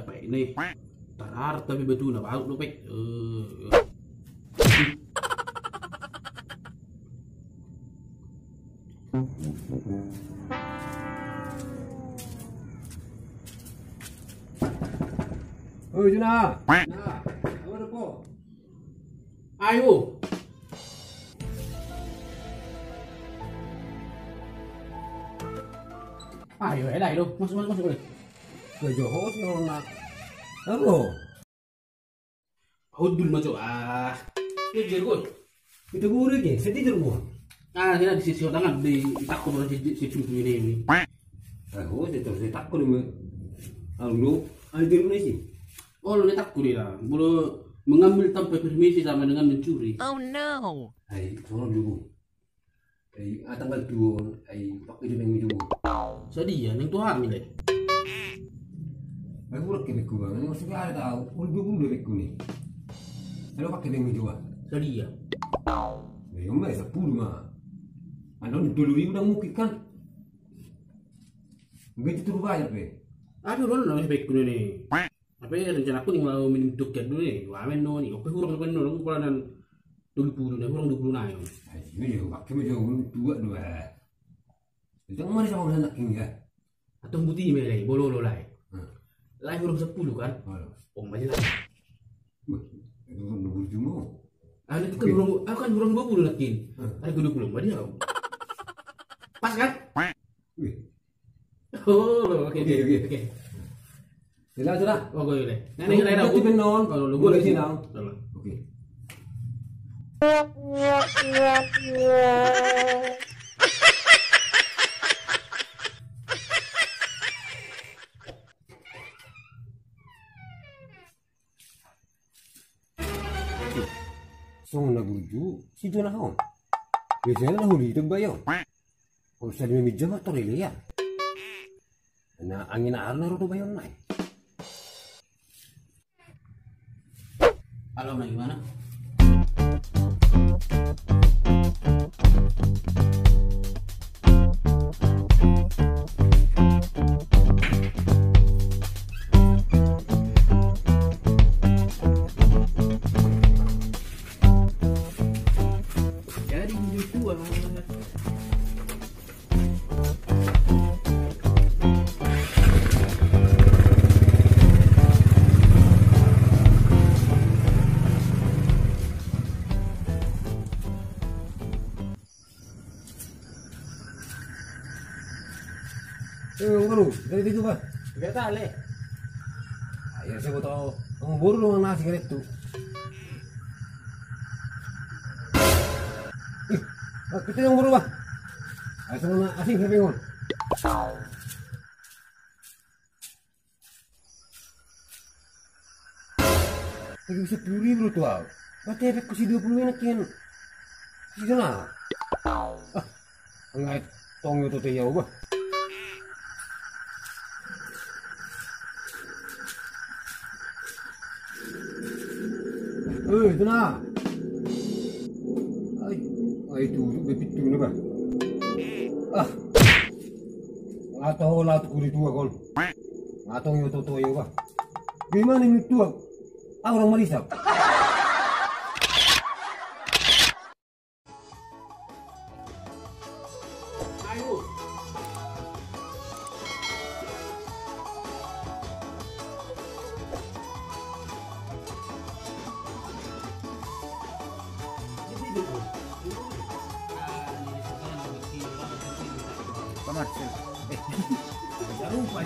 Pak ini. Tarar tapi betul na baru Pak. Oh, Juna. Nah, apa ada po? Ayo. Ayo, elah itu. Masuk boleh. Kejoho sih orang nak. Halo. Hodul masuk. Ini jergot. Itu gue lagi, sedih dulu. Sini di sisi tangan di takut orang si cucu ini. Oh, saya takut nih. Halo, ada di mana sih? Oh, lu takut dia. Boleh mengambil tanpa permisi sama dengan mencuri. Oh no. Ay, sono dulu. Ay, tanggal 2, ay pakai di minggu dulu. Sedih ya, yang Tuhan nih. Ay, udah kene ku bang, masih gak ada tahu. Udah dulu dari ku nih. Ayo pakai di minggu dua. Sedih ya. Ya, yang mana 10 mah. Anda dulu udah mungkin kan? Enggak itu bayar deh. Aduh, lu namanya baik gue nih. Apa ya rencana aku nih mau minum tiket dulu nih. Wamen no nih. Oke, kurang aku peranan 20 nih, kurang 20 nih. Ayo, yo, pakai meja dua. Itu mana sama anak ini ya? Atau putih melay, bololo lay. Lay kurang 10 kan? Oh, masih lah. Itu kan 20 cuma. Itu kan kurang 20 lakin. Ada 20 mbak dia. Pas kan? Oh, oke. Sudah. Oh, gue deh. Nenek aku benon. Kalau lu gue di sini. Oke. Song na buju si Jona hon. Biasanya na huli itu bayo. Kalau sa dimi meja mah torili ya. Na angin arna ro to bayo na. Halo, nah gimana? Jadi tua. Baru dari itu ba. Gak tale. Ayo saya mau tahu. Ang buru ng nasi ganito. Kita yang buru ba? Ay sa mga asing kabingon. Lagi 10.000 tuh. Berarti efek ku si 20 minit yan. Si sana. Ang tong itu tayo ba? Itu na. Ay itu begitu na ba? Atau lahat ko dito kon. Atong yung totoo ba? Gimana yung tuwag? Orang malisap. Ayo. Pamat. Lupa